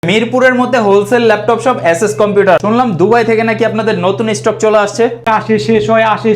মিরপুরের মধ্যে wholesale laptop shop SS computer. শুনলাম দুবাই থেকে নাকি আপনাদের নতুন স্টক চলে আসছে। আসে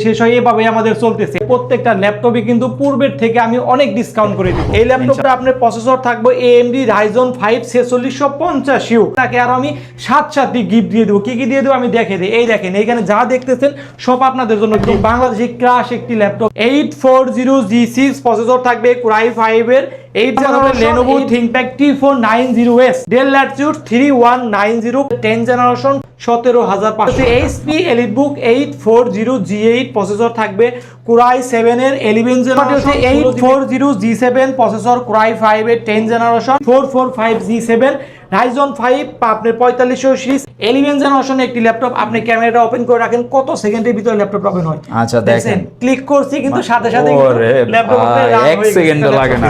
শেষ হয় এভাবে আমাদের চলতেছে। প্রত্যেকটা ল্যাপটপে কিন্তু পূর্বের থেকে আমি অনেক ডিসকাউন্ট করে দিই। এই ল্যাপটপটা আপনার প্রসেসর থাকবে AMD Ryzen 5 4650U। তাকে আর আমি সাথে গিফট দিয়ে দেবো। কি দিয়ে দেবো আমি দেখে দিই। এই দেখেন এইখানে যা দেখতেছেন সব আপনাদের জন্য। বাংলাদেশি ক্রাশ একটি ল্যাপটপ 840G6 প্রসেসর থাকবে Core i5 এর 8 generation Lenovo ThinkPad T490S Dell Latitude 3190 10 generation 17500 HP EliteBook 840G8 processor থাকবে Core i7 এর 11 generation 840G7 processor Core i5 এর 10 জেনারেশন 445G7 Ryzen 5 আপনার 4500 সিরিজ 11 জেনারেশন একটি ল্যাপটপ। আপনি ক্যামেরাটা ওপেন করে রাখেন, কত সেকেন্ডের ভিতরে ল্যাপটপ ওপেন হয়। আচ্ছা দেখেন, ক্লিক করছি কিন্তু সাথে ল্যাপটপ এক সেকেন্ডও লাগে না।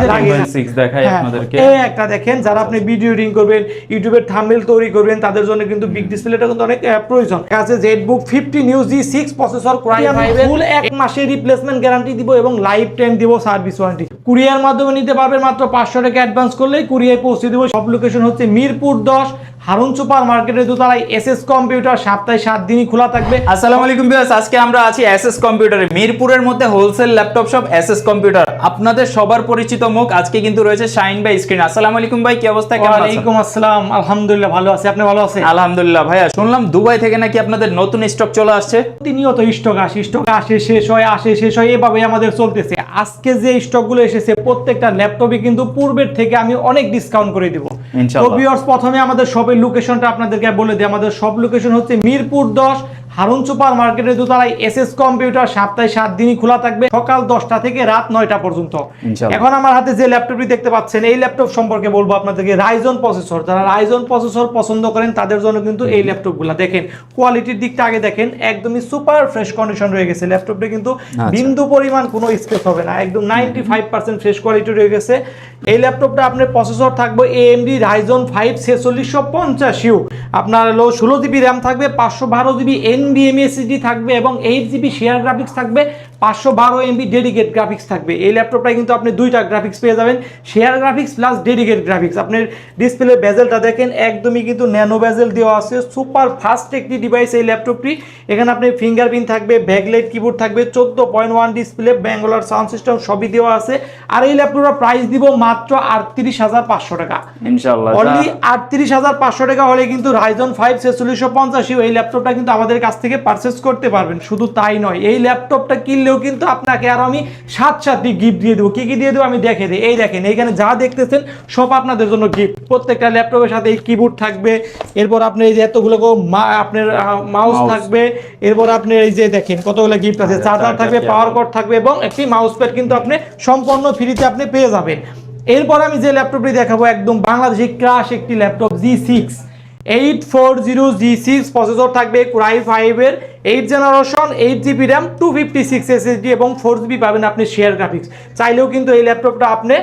6 দেখাই আপনাদেরকে। এই একটা দেখেন, যারা আপনি ভিডিও এডিটিং করবেন, ইউটিউবের থাম্বনেল তৈরি করবেন, তাদের জন্য কিন্তু বিগ ডিসপ্লেটা কিন্তু অনেক প্রয়োজন। আছে ZBook 50 New G6 processor Core i5 এর ফুল 1 মাসের রিপ্লেসমেন্ট গ্যারান্টি দিব এবং লাইফ টাইম দিব সার্ভিস ওয়ারেন্টি। কুরিয়ার মাধ্যমে নিতে পারবেন, মাত্র 500 টাকা অ্যাডভান্স করলেই কুরিয়ায় পৌঁছে দিব। সব লোকেশন হচ্ছে মিরপুর 10 হারুন সুপার মার্কেটের দোতলায় এসএস কম্পিউটার। সপ্তাহে 7 দিনই খোলা থাকবে। আসসালামু আলাইকুম ভিউয়ার্স, আজকে আমরা আছি এসএস কম্পিউটারে। মিরপুরের মধ্যে wholesale laptop shop SS computer. আপনাদের সবার পরিচিত মুখ আজকে কিন্তু রয়েছে শাহিন ভাই স্ক্রিন। আসসালামু আলাইকুম ভাই, কি অবস্থা, কেমন আছেন? ওয়ালাইকুম আসসালাম, আলহামদুলিল্লাহ ভালো আছি। আপনি ভালো আছেন? আলহামদুলিল্লাহ। ভাইয়া শুনলাম দুবাই থেকে নাকি আপনাদের নতুন স্টক চলে আসছে। প্রতিনিয়ত স্টক আসে শেষ হয় এভাবে আমাদের চলতেছে। আজকে যে স্টকগুলো এসেছে প্রত্যেকটা ল্যাপটপে কিন্তু পূর্বের থেকে আমি অনেক ডিসকাউন্ট করে দিব ইনশাআল্লাহ। তো ভিউয়ার্স, প্রথমে আমাদের শপের লোকেশনটা আপনাদেরকে বলে দিই। আমাদের সব লোকেশন হচ্ছে মিরপুর 10 হারুন সুপার মার্কেটের দোতলায় এসএস কম্পিউটার। সপ্তাহে 7 দিনই খোলা থাকবে, সকাল 10টা থেকে রাত 9টা পর্যন্ত। এখন আমার হাতে যে ল্যাপটপটি দেখতে পাচ্ছেন, এই ল্যাপটপ সম্পর্কে বলবো আপনাদেরকে। রাইজন প্রসেসর, যারা রাইজন প্রসেসর পছন্দ করেন তাদের জন্য কিন্তু এই ল্যাপটপগুলো। দেখেন কোয়ালিটির দিকটা আগে দেখেন, একদমই সুপার ফ্রেশ কন্ডিশন রয়ে গেছে ল্যাপটপটা, কিন্তু বিন্দু পরিমাণ কোনো স্ক্র্যাচ হবে না। একদম 95% ফ্রেশ কোয়ালিটি রয়ে গেছে। এই ল্যাপটপটা আপনার প্রসেসর থাকবে AMD Ryzen 5 4650U। আপনার হলো 16GB র্যাম থাকবে, 512GB NVMe SSD থাকবে এবং 8GB শেয়ার গ্রাফিক্স থাকবে, 512 MB ডেডিকেট গ্রাফিক্স থাকবে। এই ল্যাপটপটা কিন্তু আপনি দুইটা গ্রাফিক্স পেয়ে যাবেন, share graphics plus dedicate graphics. আপনার ডিসপ্লে বেজেলটা দেখেন, একদমই কিন্তু ন্যানো বেজেল দেওয়া আছে। সুপার ফাস্ট একটি ডিভাইস এই ল্যাপটপটি। এখানে আপনি ফিঙ্গারপ্রিন্ট থাকবে, ব্যাকলাইট কিবোর্ড থাকবে, 14.1 ডিসপ্লে, ব্যাঙ্গালোর সাউন্ড সিস্টেম সবই দেওয়া আছে। আর এই ল্যাপটপটার প্রাইস দিব মাত্র 38,500 টাকা ইনশাআল্লাহ। অনলি 38,500 টাকা হলে কিন্তু Ryzen 5 4650 এই ল্যাপটপটা কিন্তু আমাদের কাছ থেকে পারচেজ করতে পারবেন। শুধু তাই নয়, এই ল্যাপটপটা কিনলেও কিন্তু আপনাকে আর আমি সাথে গিফট দিয়ে দেবো। কি দিয়ে দেবো আমি দেখে দিই। এই দেখেন এইখানে যা দেখতেছেন সব আপনাদের জন্য গিফট। প্রত্যেকটা ল্যাপটপের সাথে এই কিবোর্ড থাকবে, এরপর আপনার এই যে এতগুলো আপনার মাউস থাকবে, এরপর আপনি এই যে দেখেন কতগুলো গিফট আছে। চার্জার থাকবে, পাওয়ার কর্ড থাকবে এবং একটি মাউস প্যাড কিন্তু আপনি সম্পূর্ণ ফ্রিতে আপনি পেয়ে যাবেন। এরপর আমি যে ল্যাপটপটি দেখাবো, একদম বাংলাদেশি ক্রাশ একটি ল্যাপটপ G6 840G6 প্রসেসর থাকবে Core i5 এর 8 জেনারেশন 8GB র্যাম 256 SSD এবং 4GB পাবেন আপনি শেয়ার গ্রাফিক্স। চাইলেও কিন্তু এই ল্যাপটপটা আপনি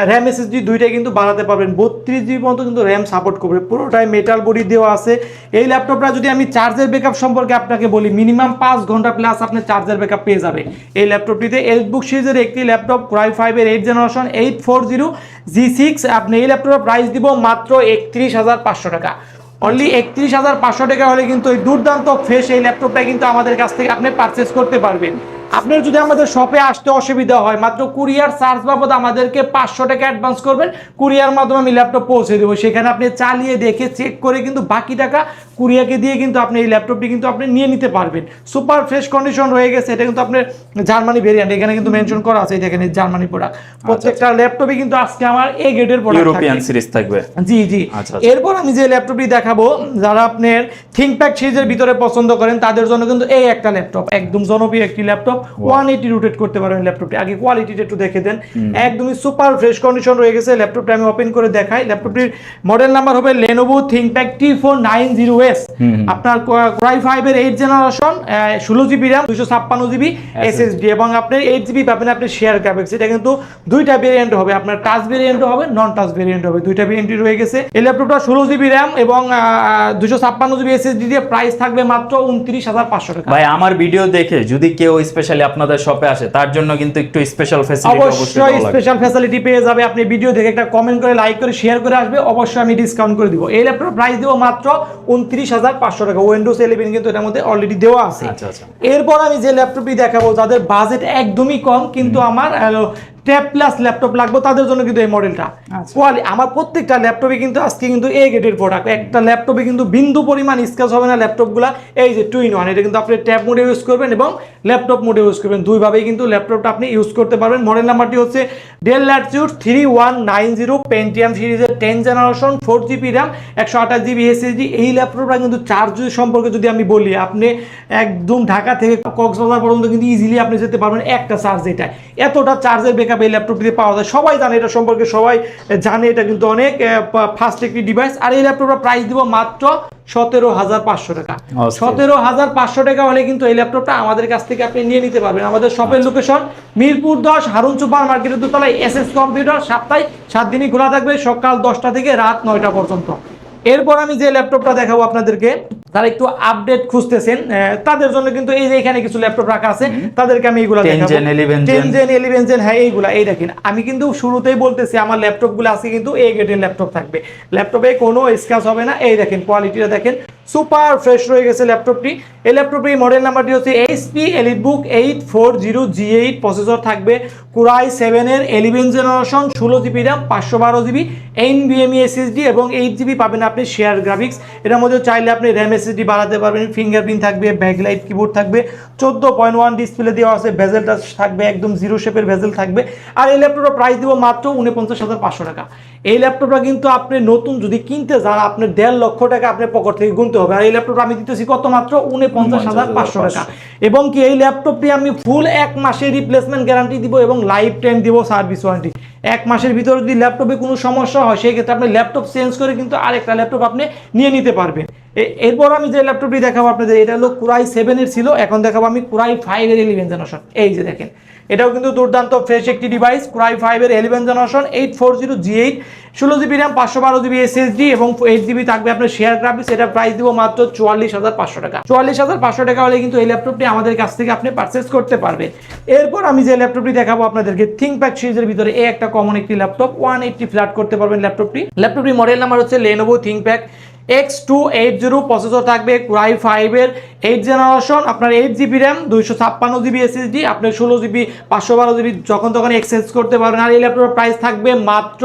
র্যাম SSD দুইটাই কিন্তু বাড়াতে পারবেন। 32GB পর্যন্ত কিন্তু র্যাম সাপোর্ট করবে। পুরোটাই মেটাল বডি দেওয়া আছে। এই ল্যাপটপটা যদি আমি চার্জের ব্যাকআপ সম্পর্কে আপনাকে বলি, মিনিমাম 5 ঘন্টা প্লাস আপনি চার্জের ব্যাকআপ পেয়ে যাবে এই ল্যাপটপটিতে। EliteBook সিরিজের একটি ল্যাপটপ Core i5 এর 8 জেনারেশন 840G6। আপনি এই ল্যাপটপের প্রাইস দিব মাত্র 31,500 টাকা। অনলি 31,500 টাকা হলে কিন্তু এই দুর্দান্ত ফ্রেশ এই ল্যাপটপটা কিন্তু আমাদের কাছ থেকে আপনি পারচেজ করতে পারবেন। আপনার যদি আমাদের শপে আসতে অসুবিধা হয়, মাত্র কুরিয়ার চার্জ বাবদ আমাদেরকে 500 টাকা অ্যাডভান্স করবেন, কুরিয়ার মাধ্যমে আমি ল্যাপটপ পৌঁছে দেবো। সেখানে আপনি চালিয়ে দেখে চেক করে কিন্তু বাকি টাকা কুরিয়ারকে দিয়ে কিন্তু আপনি এই ল্যাপটপটি কিন্তু আপনি নিয়ে নিতে পারবেন। সুপার ফ্রেশ কন্ডিশন রয়ে গেছে। এটা কিন্তু আপনার জার্মানি ভেরিয়েন্ট, এখানে কিন্তু মেনশন করা আছে। দেখেন এই জার্মানি প্রোডাক্ট। প্রত্যেকটা ল্যাপটপে কিন্তু আজকে আমার এ গ্রেডের প্রোডাক্ট ইউরোপিয়ান সিরিজ থাকবে। জি। এরপর আমি যে ল্যাপটপটি দেখাবো, যারা আপনার ThinkPad সিরিজের ভিতরে পছন্দ করেন তাদের জন্য কিন্তু এই একটা ল্যাপটপ, একদম জনপ্রিয় একটি ল্যাপটপ। 180 রোটেট করতে পারবেন ল্যাপটপটি। আগে কোয়ালিটিটা একটু দেখে দেন, একদমই সুপার ফ্রেশ কন্ডিশন রয়ে গেছে। ল্যাপটপটা আমি ওপেন করে দেখাই। ল্যাপটপটির মডেল নাম্বার হবে Lenovo ThinkPad T490S। আপনার Core i5 এর 8 generation 16GB RAM 256GB SSD এবং আপনার 8GB পাবেন আপনি শেয়ার গ্রাফিক্স। এটা কিন্তু দুইটা ভেরিয়েন্ট হবে, আপনার টাচ ভেরিয়েন্ট হবে, নন টাচ ভেরিয়েন্ট হবে, দুইটা ভেরিয়েন্ট রয়ে গেছে। এই ল্যাপটপটা 16GB র্যাম এবং 256GB SSD দিয়ে প্রাইস থাকবে মাত্র 29,500 টাকা। ভাই আমার ভিডিও দেখে যদি কেউ স্পেশাল স্পেশালি আপনাদের শপে আসে তার জন্য কিন্তু একটু স্পেশাল ফ্যাসিলিটি অবশ্যই স্পেশাল ফ্যাসিলিটি পেয়ে যাবে। আপনি ভিডিও থেকে একটা কমেন্ট করে, লাইক করে, শেয়ার করে আসবে, অবশ্যই আমি ডিসকাউন্ট করে দিব। এই ল্যাপটপ প্রাইস দেব মাত্র 29,500 টাকা। উইন্ডোজ 11 কিন্তু এটার মধ্যে অলরেডি দেওয়া আছে। আচ্ছা। এরপর আমি যে ল্যাপটপটি দেখাবো, যাদের বাজেট একদমই কম কিন্তু আমার ট্যাব প্লাস ল্যাপটপ লাগবে, তাদের জন্য কিন্তু এই মডেলটা। আমার প্রত্যেকটা ল্যাপটপে কিন্তু আজকে কিন্তু এ গ্রেডের প্রোডাক্ট। একটা ল্যাপটপে কিন্তু বিন্দু পরিমাণ স্ক্র্যাচ হবে না ল্যাপটপগুলা। এই যে 2-in-1, এটা কিন্তু আপনি ট্যাব মোডে ইউজ করবেন এবং ল্যাপটপ মোডে ইউজ করবেন, দুইভাবেই কিন্তু ল্যাপটপটা আপনি ইউজ করতে পারবেন। মডেল নাম্বারটি হচ্ছে ডেল ল্যাটিটিউড 3190 পেন্টিয়াম সিরিজের 10 generation, 4GB RAM, 128GB SSD। এই ল্যাপটপটা কিন্তু চার্জ সম্পর্কে যদি আমি বলি, আপনি একদম ঢাকা থেকে কক্সবাজার পর্যন্ত কিন্তু ইজিলি আপনি যেতে পারবেন একটা চার্জ। এটা এতটা চার্জের ব্যাকআপ এই ল্যাপটপটিতে পাওয়া যায়। সবাই জানে এটা সম্পর্কে, সবাই জানে এটা কিন্তু অনেক ফাস্ট একটি ডিভাইস। আর এই ল্যাপটপটা প্রাইস দিব মাত্র 17,500 টাকা। 17,500 টাকা হলে কিন্তু এই ল্যাপটপটা আমাদের কাছ থেকে আপনি নিয়ে নিতে পারবেন। আমাদের শপের লোকেশন মিরপুর 10 হারুন সুপার মার্কেটের দোতলায়, এসএস কম্পিউটার। সপ্তাহে 7 দিনই খোলা থাকবে, সকাল 10টা থেকে রাত 9টা পর্যন্ত। এরপর আমি যে ল্যাপটপটা দেখাবো আপনাদেরকে, যারা একটু আপডেট খুঁজতেছেন তাদের জন্য কিন্তু এই যে এখানে কিছু ল্যাপটপ রাখা আছে, তাদেরকে আমি এইগুলা দেখাবো। 10 Gen 11 Gen, হ্যাঁ এইগুলা। এই দেখেন, আমি কিন্তু শুরুতেই বলতেছি আমার ল্যাপটপগুলো আজকে কিন্তু এই গ্রেডের ল্যাপটপ থাকবে। ল্যাপটপে কোনো স্ক্র্যাচ হবে না। এই দেখেন কোয়ালিটিটা দেখেন, সুপার ফ্রেশ রয়ে গেছে ল্যাপটপটি। এই ল্যাপটপের মডেল নাম্বারটি হচ্ছে HP EliteBook 840G8, প্রসেসর থাকবে Core i7 এর 11 generation, 16GB RAM, 512GB NVMe SSD এবং 8GB পাবেন আপনি শেয়ার গ্রাফিক্স। এটার মধ্যে চাইলে আপনি RAM SSD বাড়াতে পারবেন, ফিঙ্গারপ্রিন্ট থাকবে, ব্যাকলাইট কিবোর্ড থাকবে, 14.1 ডিসপ্লে দেওয়া আছে, বেজেল টাচ থাকবে, একদম জিরো শেপের বেজেল থাকবে। আর এই ল্যাপটপের প্রাইস দিব মাত্র 49,500 টাকা। এই ল্যাপটপটা কিন্তু আপনি নতুন যদি কিনতে যান, আপনার 1.5 লক্ষ টাকা আপনার পকেট থেকে গুনতে হবে। আর এই ল্যাপটপটা আমি দিতেছি কত, মাত্র 49,500 টাকা। এবং কি এই ল্যাপটপটি আমি ফুল 1 মাসের রিপ্লেসমেন্ট গ্যারান্টি দিব এবং লাইফ টাইম দিব সার্ভিস ওয়ারেন্টি। 1 মাসের ভিতরে যদি ল্যাপটপে কোনো সমস্যা হয়, সেই ক্ষেত্রে আপনি ল্যাপটপ চেঞ্জ করে কিন্তু আরেকটা ল্যাপটপ আপনি নিয়ে নিতে পারবেন। এরপর আমি যে ল্যাপটপটি দেখাবো আপনাদের, এটা হলো Core i7 এর ছিল, এখন দেখাবো আমি Core i5 এর 11 জেনারেশন। এই যে দেখেন, এটাও কিন্তু দুর্দান্ত ফ্রেশ একটি ডিভাইস। Core i5 এর 11 generation, 840G8, 16GB RAM, 512GB SSD এবং 8GB থাকবে আপনার শেয়ার গ্রাফিক্স। এটা প্রাইস দিব মাত্র 44,500 টাকা। 44,500 টাকা হলে কিন্তু এই ল্যাপটপটি আমাদের কাছ থেকে আপনি পারচেজ করতে পারবেন। এরপর আমি যে ল্যাপটপটি দেখাবো আপনাদেরকে, ThinkPad সিরিজের ভিতরে এই একটা কমন একটি ল্যাপটপ, 180 ফ্ল্যাট করতে পারবেন ল্যাপটপটি মডেল নাম্বার হচ্ছে Lenovo ThinkPad X280, প্রসেসর থাকবে Core i5 এর 8 জেনারেশন, আপনার 8GB RAM, 256GB SSD, আপনার 16GB 512GB যখন তখন এক্সচেঞ্জ করতে পারবেন। আর এই ল্যাপটপের প্রাইস থাকবে মাত্র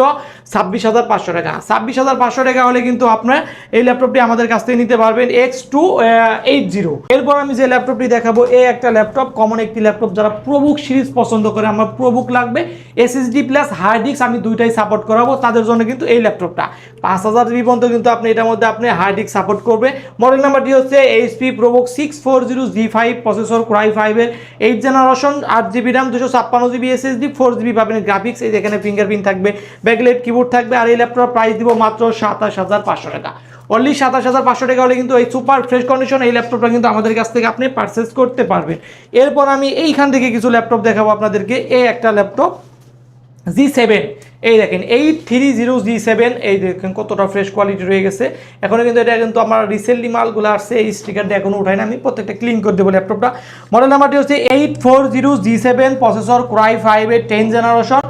26,500 টাকা। 26,500 টাকা হলে কিন্তু আপনার এই ল্যাপটপটি আমাদের কাছ থেকে নিতে পারবেন, X280। এরপর আমি যে ল্যাপটপটি দেখাবো, এই একটা ল্যাপটপ, কমন একটি ল্যাপটপ। যারা প্রোবুক সিরিজ পছন্দ করে, আমার প্রোবুক লাগবে, SSD প্লাস হার্ড ডিস্ক আমি দুইটাই সাপোর্ট করাবো, তাদের জন্য কিন্তু এই ল্যাপটপটা 5000GB পর্যন্ত কিন্তু আপনি এটার মধ্যে আপনি হার্ড ডিস্ক সাপোর্ট করবে। মডেল নাম্বারটি হচ্ছে HP ProBook 640G5, processor Core i5 এর 8 generation, 8GB RAM, 256GB SSD, 4GB পাবেন গ্রাফিক্স। এই যেখানে ফিঙ্গারপ্রিন্ট থাকবে, ব্যাকলাইট কিবোর্ড থাকবে। আর এই ল্যাপটপ প্রাইস দিব মাত্র 27,500 টাকা। অনলি 27,500 টাকা হলে কিন্তু এই সুপার ফ্রেশ কন্ডিশন এই ল্যাপটপটা কিন্তু আমাদের কাছ থেকে আপনি পারচেজ করতে পারবেন। এরপর আমি এইখান থেকে কিছু ল্যাপটপ দেখাবো আপনাদেরকে। এই একটা ল্যাপটপ G7, এই দেখেন 830G7, এই দেখেন কতটা ফ্রেশ কোয়ালিটি রয়ে গেছে। এখনো কিন্তু এটা কিন্তু আমার রিসেন্টলি মালগুলো আসছে, এই স্টিকারটা এখনো উঠাই না, আমি প্রত্যেকটা ক্লিন করে দেবো ল্যাপটপটা। মডেল নাম্বারটি হচ্ছে 840G7, প্রসেসর Core i5 এর 10 generation,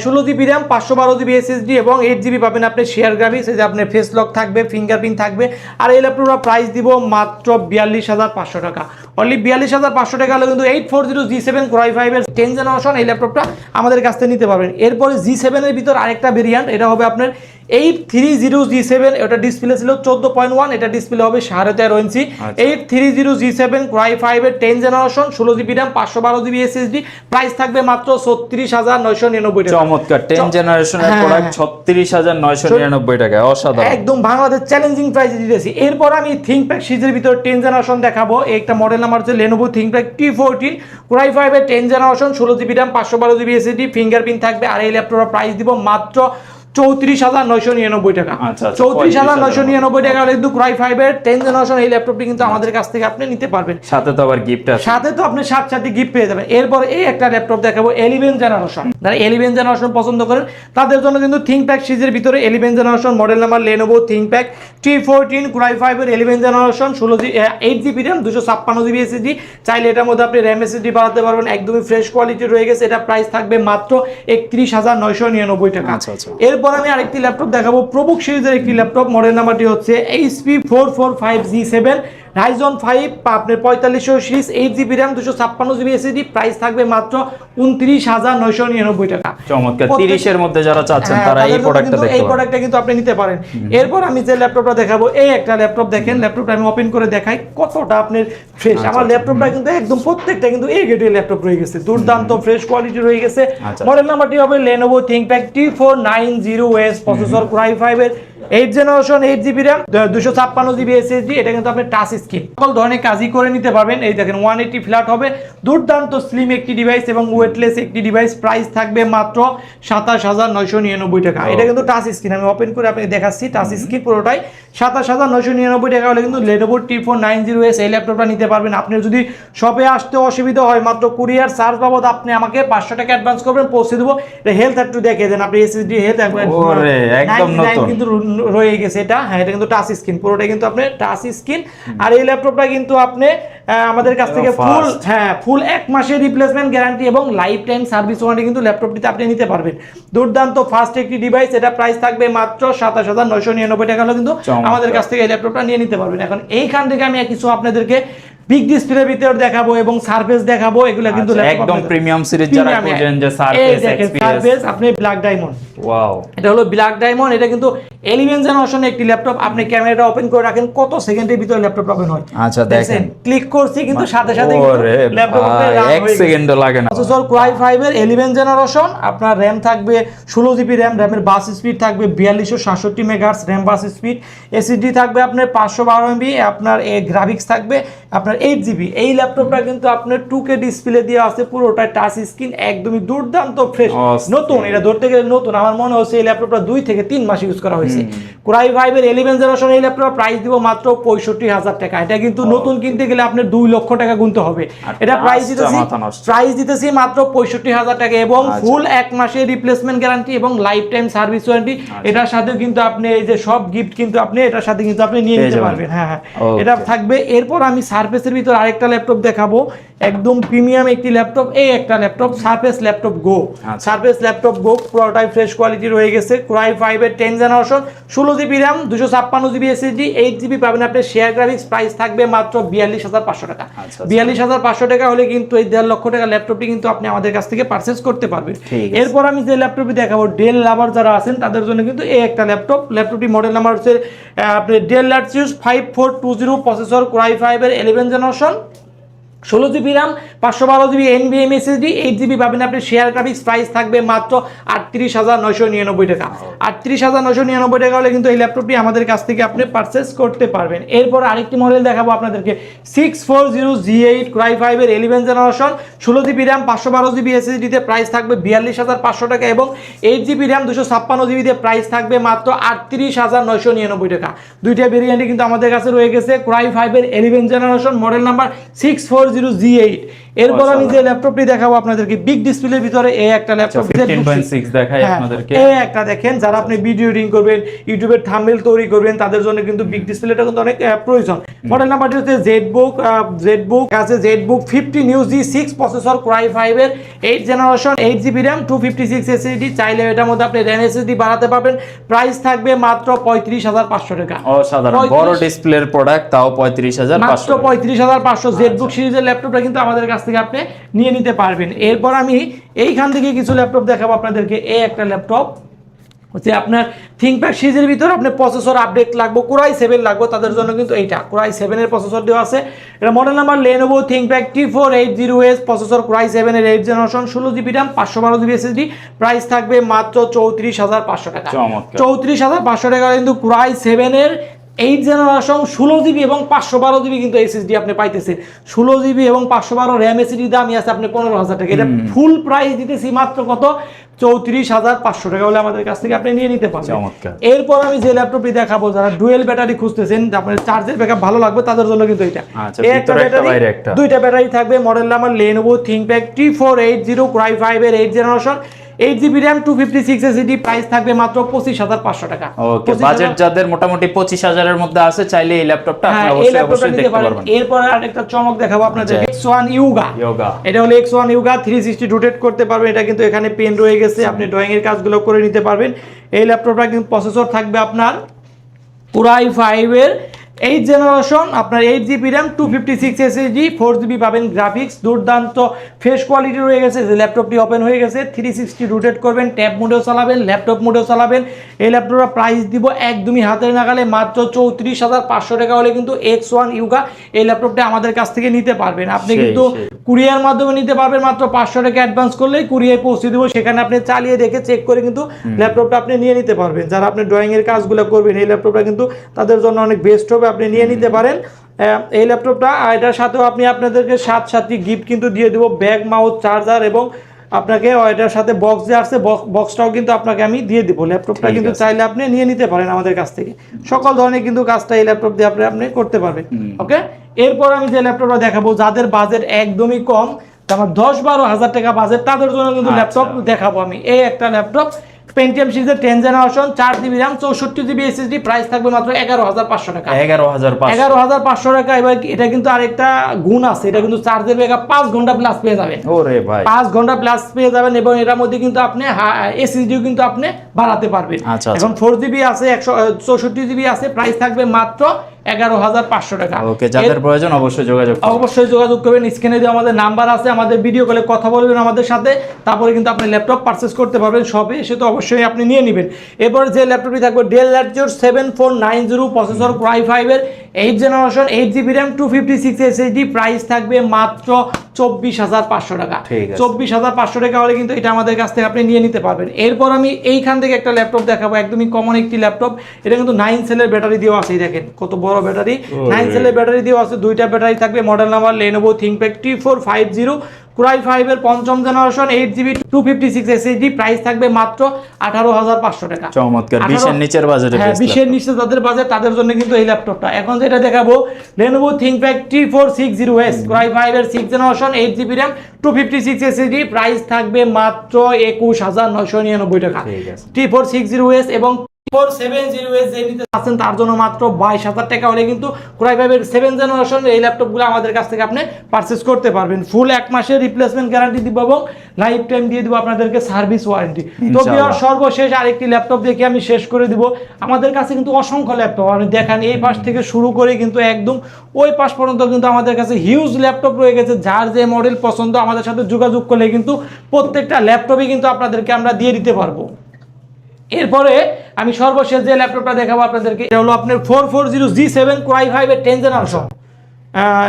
16GB RAM, 512GB SSD এবং 8GB পাবেন আপনি শেয়ার গ্রাফিক্স। এই যে আপনার ফেস লক থাকবে, ফিঙ্গারপ্রিন্ট থাকবে। আর এই ল্যাপটপটা প্রাইস দিব মাত্র 42,500 টাকা। অনলি 42,500 টাকা হলে কিন্তু 840G7 Core i5 এর 10 জেনারেশন এই ল্যাপটপটা আমাদের কাছ থেকে নিতে পারবেন। এরপরে G7 এর ভিতর আরেকটা ভেরিয়েন্ট, এটা হবে আপনার 830G7, এটা ডিসপ্লে ছিল 14.1, এটা ডিসপ্লে হবে 13.5 ইঞ্চি। 830G7 Core i5 এর 10 generation, 16GB RAM, 512GB SSD, price থাকবে মাত্র 36,999 টাকা। চমৎকার 10 জেনারেশনের প্রোডাক্ট 36,999 টাকা, অসাধারণ, একদম বাংলাদেশ চ্যালেঞ্জিং প্রাইসে দিতেছি। এরপর আমি ThinkPad সিরিজের ভিতর 10 জেনারেশন দেখাবো। একটা মডেল নাম্বার হচ্ছে Lenovo ThinkPad T14, Core i5 এর 10 generation, 16GB RAM, 512GB SSD, fingerprint থাকবে। আর এই ল্যাপটপের প্রাইস দিব মাত্র 34,999 টাকা। 34,999 টাকা হলে কিন্তু Core i5 এর 10 জেনারেশন এই ল্যাপটপটি কিন্তু আমাদের কাছ থেকে আপনি নিতে পারবেন। সাথে তো আবার গিফট আছে, সাথে তো আপনি সাথে গিফট পেয়ে যাবেন। এরপর এই একটা ল্যাপটপ দেখাবো 11 জেনারেশন। যারা 11 জেনারেশন পছন্দ করেন তাদের জন্য কিন্তু ThinkPad সিরিজের ভিতরে 11 generation model number Lenovo ThinkPad T14 Core i5 এর 11 generation 8GB RAM 256GB SSD। চাইলে এটার মধ্যে আপনি RAM SSD বাড়াতে পারবেন, একদমই ফ্রেশ কোয়ালিটি রয়ে গেছে। এটা প্রাইস থাকবে মাত্র 31,999 টাকা। এরপর আমি আরেকটি ল্যাপটপ দেখাবো প্রবুক সিরিজের একটি ল্যাপটপ, মডেল নাম্বারটি হচ্ছে HP 445G7 Ryzen 5 আপনার 4500 series 8GB RAM 256GB SSD। Price থাকবে মাত্র 29,999 টাকা। চমৎকার, 30 এর মধ্যে যারা চাচ্ছেন তারা এই প্রোডাক্টটা দেখতে পারেন। এই প্রোডাক্টটা কিন্তু আপনি নিতে পারেন। এরপর আমি যে ল্যাপটপটা দেখাবো এই একটা ল্যাপটপ দেখেন, ল্যাপটপটা আমি ওপেন করে দেখাই কতটা আপনার ফ্রেশ। আমার ল্যাপটপটা কিন্তু একদম প্রত্যেকটা কিন্তু এই গ্রেডের ল্যাপটপ রয়ে গেছে, দুর্দান্ত ফ্রেশ কোয়ালিটি রয়ে গেছে। মডেল নাম্বারটি হবে Lenovo ThinkPad T490S, processor Core i5 এর 8 generation 8GB RAM 256GB SSD। এটা কিন্তু আপনি টাচ স্ক্রিন সকল ধরনের কাজই করে নিতে পারবেন। এই দেখেন 180 ফ্ল্যাট হবে, দুর্দান্ত স্লিম একটি ডিভাইস এবং ওয়েটলেস একটি ডিভাইস। প্রাইস থাকবে মাত্র 27,999 টাকা। এটা কিন্তু টাচ স্ক্রিন, আমি ওপেন করে আপনি দেখাচ্ছি টাচ স্ক্রিন পুরোটাই। 27,999 টাকা হলে কিন্তু Lenovo T490S এই ল্যাপটপটা নিতে পারবেন। আপনি যদি শপে আসতে অসুবিধা হয় মাত্র কুরিয়ার চার্জ বাবদ আপনি আমাকে 500 টাকা অ্যাডভান্স করবেন, পৌঁছে দেবো। এটা হেলথ একটু দেখে দেন, আপনি এসএসডি হেলথ একদম নতুন কিন্তু রয়ে গেছে এটা। হ্যাঁ, এটা কিন্তু টাচ স্ক্রিন পুরোটাই কিন্তু আপনি টাচ স্ক্রিন। আর এই ল্যাপটপটা কিন্তু আপনি আমাদের কাছ থেকে ফুল 1 মাসের রিপ্লেসমেন্ট গ্যারান্টি এবং লাইফ টাইম সার্ভিস ওয়ারেন্টি কিন্তু ল্যাপটপটিতে আপনি নিতে পারবেন। দুর্দান্ত ফাস্ট একটি ডিভাইস। এটা প্রাইস থাকবে মাত্র 27,999 টাকা হলে কিন্তু আমাদের কাছ থেকে এই ল্যাপটপটা নিয়ে নিতে পারবেন। এখন এইখান থেকে আমি কিছু আপনাদেরকে বিগ ডিসপ্লের ভিতর দেখাবো এবং সারফেস দেখাবো। এগুলা কিন্তু একদম প্রিমিয়াম সিরিজ যারা খুঁজেন যে সারফেস আপনি ব্ল্যাক ডায়মন্ড, ওয়াও এটা হলো ব্ল্যাক ডায়মন্ড। এটা কিন্তু 11 জেনারেশনের একটি ল্যাপটপ। আপনি ক্যামেরাটা ওপেন করে রাখেন, কত সেকেন্ডের ভিতরে ল্যাপটপ ওপেন হয়। আচ্ছা দেখেন, ক্লিক করছি কিন্তু সাথে সাথে ল্যাপটপ 1 সেকেন্ডও লাগে না। প্রসেসর Core i5 এর 11 জেনারেশন। আপনার RAM থাকবে 16GB RAM, র‍্যামের বাস স্পিড থাকবে 4267 মেগাহার্টজ RAM বাস স্পিড। SSD থাকবে আপনার 512 MB, আপনার গ্রাফিক্স থাকবে আপনার 8GB। এই ল্যাপটপটা কিন্তু আপনার 2K ডিসপ্লে দিয়ে আছে, পুরোটা টাচ স্ক্রিন, একদমই দুর্দান্ত ফ্রেশ নতুন। এটা ধরতে গেলে নতুন, আমার মনে হচ্ছে এই ল্যাপটপটা 2 থেকে 3 মাস ইউজ করা হয়েছে। Core i5 এর 11 জেনারেশন এই ল্যাপটপ প্রাইস দিব মাত্র 65,000 টাকা। এটা কিন্তু নতুন কিনতে গেলে আপনার 2 লক্ষ টাকা গুনতে হবে। এটা প্রাইস দিতেছি মাত্র 65,000 টাকা এবং ফুল 1 মাসের রিপ্লেসমেন্ট গ্যারান্টি এবং লাইফ টাইম সার্ভিস ওয়ারেন্টি। এটার সাথে কিন্তু আপনি এই যে সব গিফট কিন্তু আপনি এটার সাথে কিন্তু আপনি নিয়ে নিতে পারবেন। হ্যাঁ, এটা থাকবে। এরপর আমি সারফেসের ভিতর আরেকটা ল্যাপটপ দেখাবো, একদম প্রিমিয়াম একটি ল্যাপটপ। এই একটা ল্যাপটপ সারফেস ল্যাপটপ গো, সারফেস ল্যাপটপ গো পুরোটাই ফ্রেশ কোয়ালিটি রয়ে গেছে। Core i5 এর 10 generation 16GB RAM 256GB SSD 8GB পাবেন আপনি শেয়ার গ্রাফিক্স। প্রাইস থাকবে মাত্র 42,500 টাকা। 42,500 টাকা হলে কিন্তু এই 1.5 লক্ষ টাকা ল্যাপটপটি কিন্তু আপনি আমাদের কাছ থেকে পারচেজ করতে পারবেন। এরপর আমি যে ল্যাপটপটি দেখাবো ডেল লাভার যারা আছেন তাদের জন্য কিন্তু এই একটা ল্যাপটপটি মডেল নাম্বার হচ্ছে আপনি del Latitude 5420, processor Core i5 এর 11 generation 16GB RAM 512GB NVMe SSD 8GB পাবেন আপনি শেয়ার গ্রাফিক্স। প্রাইস থাকবে মাত্র 38,999 টাকা। 38,999 টাকা হলে কিন্তু এই ল্যাপটপটি আমাদের কাছ থেকে আপনি পারচেজ করতে পারবেন। এরপর আরেকটি মডেল দেখাবো আপনাদেরকে 640G8 Core i5 এর 11 generation 16GB RAM 512GB SSD তে প্রাইস থাকবে 42,500 টাকা এবং 8GB RAM 256GB তে প্রাইস থাকবে মাত্র 38,999 টাকা। দুইটা ভেরিয়েন্টই কিন্তু আমাদের কাছে রয়ে গেছে। Core i5 এর 11 জেনারেশন মডেল নাম্বার 640G8। এরপর আমি যে ল্যাপটপটি দেখাবো আপনাদেরকে বিগ ডিসপ্লের ভিতরে এই একটা ল্যাপটপ 15.6 দেখাই আপনাদেরকে। এই একটা দেখেন, যারা আপনি ভিডিও এডিটিং করবেন, ইউটিউবের থাম্বনেল তৈরি করবেন, তাদের জন্য কিন্তু বিগ ডিসপ্লেটা কিন্তু অনেক প্রয়োজন। মডেল নাম্বারটি হচ্ছে জেডবুক আছে ZBook 50 new G6, processor Core i5 এর 8 জেনারেশন 8GB RAM 256 SSD। চাইলে এটার মধ্যে আপনি RAM SSD বাড়াতে পারবেন। প্রাইস থাকবে মাত্র 35,500 টাকা। অসাধারণ বড় ডিসপ্লের প্রোডাক্ট, তাও 35,500, মাত্র 35,500। জেডবুক সিরিজের ল্যাপটপটা কিন্তু আমাদের কাছ থেকে আপনি নিয়ে নিতে পারবেন। এরপর আমি এইখান থেকে কিছু ল্যাপটপ দেখাবো আপনাদেরকে। এই একটা ল্যাপটপ হচ্ছে আপনার ThinkPad সিরিজের ভিতর আপনি প্রসেসর আপডেট লাগবে, Core i7 লাগবে, তাদের জন্য কিন্তু এইটা Core i7 এর প্রসেসর দেওয়া আছে। এটা model number Lenovo ThinkPad T480S, processor Core i7 এর 8 generation 16GB RAM 512GB SSD। Price থাকবে মাত্র 34,500 টাকা। 34,500 টাকা কিন্তু Core i7 এর 8 জেনারেশন 16GB এবং 512GB কিন্তু SSD আপনি পাইতেছেন। 16GB এবং 512 RAM SSD দামই আছে আপনি 15,000 টাকা। এটা ফুল প্রাইস দিতেছি মাত্র কত 34,500 টাকা হলে আমাদের কাছ থেকে আপনি নিয়ে নিতে পারবেন। এরপর আমি যে ল্যাপটপটি দেখাবো, যারা ডুয়েল ব্যাটারি খুঁজতেছেন, আপনার চার্জের ব্যাকআপ ভালো লাগবে তাদের জন্য কিন্তু এটা। একটা ব্যাটারি, দুইটা ব্যাটারি থাকবে। Model number Lenovo ThinkPad T480 Core i5 এর 8 generation, 8GB RAM 256 SSD, price থাকবে মাত্র 25,500 টাকা। ওকে, বাজেট যাদের মোটামুটি 25,000 এর মধ্যে আছে চাইলে এই ল্যাপটপটা আপনি অবশ্যই দেখতে পারবেন। এরপর আরেকটা চমক দেখাবো আপনাদের, X1 Yuga। এটা হলো X1 Yuga 360 রোটেট করতে পারবেন। এটা কিন্তু এখানে পেন রয়ে গেছে, আপনি ড্রয়িং এর কাজগুলো করে নিতে পারবেন। এই ল্যাপটপটা কিন্তু প্রসেসর থাকবে আপনার Core i5 এর 8 জেনারেশন, আপনার 8GB RAM 256 SSD, 4GB পাবেন গ্রাফিক্স, দুর্দান্ত ফেস কোয়ালিটি রয়ে গেছে। যে ল্যাপটপটি ওপেন হয়ে গেছে, 360 রোটেট করবেন, ট্যাব মোডেও চালাবেন, ল্যাপটপ মোডেও চালাবেন। এই ল্যাপটপটা প্রাইস দিব একদমই হাতের নাগালে মাত্র 34,500 টাকা হলে কিন্তু X1 Yuga এই ল্যাপটপটা আমাদের কাছ থেকে নিতে পারবেন। আপনি কিন্তু কুরিয়ার মাধ্যমে নিতে পারবেন, মাত্র 500 টাকা অ্যাডভান্স করলেই কুরিয়ার পৌঁছে দেবো। সেখানে আপনি চালিয়ে দেখে চেক করে কিন্তু ল্যাপটপটা আপনি নিয়ে নিতে পারবেন। যারা আপনি ড্রয়িং এর কাজগুলো করবেন, এই ল্যাপটপটা কিন্তু তাদের জন্য অনেক বেস্ট হবে, আপনি নিয়ে নিতে পারেন এই ল্যাপটপটা। এটার সাথেও আপনি আপনাদেরকে সাথে গিফট কিন্তু দিয়ে দেবো, ব্যাগ, মাউস, চার্জার এবং আপনাকে এটার সাথে বক্স যে আসছে, বক্সটাও কিন্তু আপনাকে আমি দিয়ে দিব। ল্যাপটপটা কিন্তু চাইলে আপনি নিয়ে নিতে পারেন আমাদের কাছ থেকে। সকল ধরনের কিন্তু কাজটা এই ল্যাপটপ দিয়ে আপনি করতে পারবেন। ওকে, এরপর আমি যে ল্যাপটপটা দেখাবো, যাদের বাজেট একদমই কম, আমার 10-12 হাজার টাকা বাজেট, তাদের জন্য কিন্তু ল্যাপটপ দেখাবো আমি। এই একটা ল্যাপটপ পেন্টিয়াম সিরিজের 10 generation, 4GB RAM 64GB SSD, price থাকবে মাত্র 11,500 টাকা। 11,500 টাকা। এবার এটা কিন্তু আরেকটা গুণ আছে, এটা কিন্তু চার্জের ব্যাকআপ 5 ঘন্টা প্লাস পেয়ে যাবেন। ওরে ভাই, 5 ঘন্টা প্লাস পেয়ে যাবেন। এবং এটার মধ্যে কিন্তু আপনি SSDও কিন্তু আপনি বাড়াতে পারবেন। এখন 4GB আছে, 164GB আছে, প্রাইস থাকবে মাত্র 11,500 টাকা। ওকে, যাদের প্রয়োজন অবশ্যই যোগাযোগ করবেন। স্ক্রিনে দিয়ে আমাদের নাম্বার আছে, আমাদের ভিডিও কলে কথা বলবেন আমাদের সাথে, তারপরে কিন্তু আপনি ল্যাপটপ পারচেজ করতে পারবেন। সবে এসে তো অবশ্যই আপনি নিয়ে নেবেন। এরপর যে ল্যাপটপটি থাকবে Dell Latitude 7490, processor Core i5 এর 8 generation, 8GB RAM 256 SSD, price থাকবে মাত্র 24,500 টাকা। 24,500 টাকা হলে কিন্তু এটা আমাদের কাছ থেকে আপনি নিয়ে নিতে পারবেন। এরপর আমি এইখান থেকে একটা ল্যাপটপ দেখাবো, একদমই কমন একটি ল্যাপটপ। এটা কিন্তু 9 সেলের ব্যাটারি দেওয়া আছে, দেখেন কত বড় ব্যাটারি, 9 সেলের ব্যাটারি দেওয়া আছে। দুইটা ব্যাটারি থাকবে। Model number Lenovo ThinkPad T450 Core i5 এর 5ম জেনারেশন, 8GB 256 SSD, প্রাইস থাকবে মাত্র 18,500 টাকা। চমৎকার, 20 এর নিচের বাজেটে। হ্যাঁ, 20 এর নিচে যাদের বাজেট তাদের জন্য কিন্তু এই ল্যাপটপটা। এখন যেটা দেখাবো Lenovo ThinkPad T460S Core i5 এর 6 generation, 8GB RAM 256 SSD, price থাকবে মাত্র 21,999 টাকা। T460S এবং 470S যে নিতে চাচ্ছেন তার জন্য মাত্র 22,000 টাকা হলে কিন্তু Core i5 এর 7 জেনারেশন এই ল্যাপটপগুলো আমাদের কাছ থেকে আপনি পারচেজ করতে পারবেন। ফুল 1 মাসের রিপ্লেসমেন্ট গ্যারান্টি দিব এবং লাইফ টাইম দিয়ে দিব আপনাদেরকে সার্ভিস ওয়ারেন্টি। তো বিয়ার সর্বশেষ আরেকটি ল্যাপটপ দেখে আমি শেষ করে দিব। আমাদের কাছে কিন্তু অসংখ্য ল্যাপটপ, আপনি দেখেন এই পাশ থেকে শুরু করে কিন্তু একদম ওই পাশ পর্যন্ত কিন্তু আমাদের কাছে হিউজ ল্যাপটপ রয়ে গেছে। যার যে মডেল পছন্দ আমাদের সাথে যোগাযোগ করলে কিন্তু প্রত্যেকটা ল্যাপটপই কিন্তু আপনাদেরকে আমরা দিয়ে দিতে পারবো। এরপরে আমি সর্বশেষ যে ল্যাপটপটা দেখাবো আপনাদেরকে, এটা হলো আপনার 440G7 Core i5 এর 10 জেনারেশন।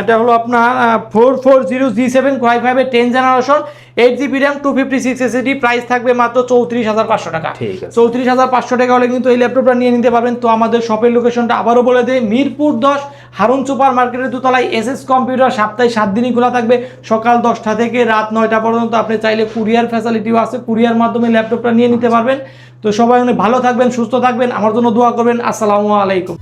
এটা হলো আপনার 440G7 Core i5 এর 10 generation, 8GB RAM 256 SSD, price থাকবে মাত্র 34,500 টাকা। 34,500 টাকা হলে কিন্তু এই ল্যাপটপটা নিয়ে নিতে পারবেন। তো আমাদের শপের লোকেশনটা আবারও বলে দেয়, মিরপুর 10 হারুন সুপার মার্কেটের দোতলায় SS কম্পিউটার। সপ্তাহে 7 দিনই খোলা থাকবে, সকাল 10টা থেকে রাত 9টা পর্যন্ত। আপনি চাইলে কুরিয়ার ফ্যাসিলিটিও আছে, কুরিয়ার মাধ্যমে ল্যাপটপটা নিয়ে নিতে পারবেন। তো সবাই অনেক ভালো থাকবেন, সুস্থ থাকবেন, আমার জন্য দোয়া করবেন। আসসালামু আলাইকুম।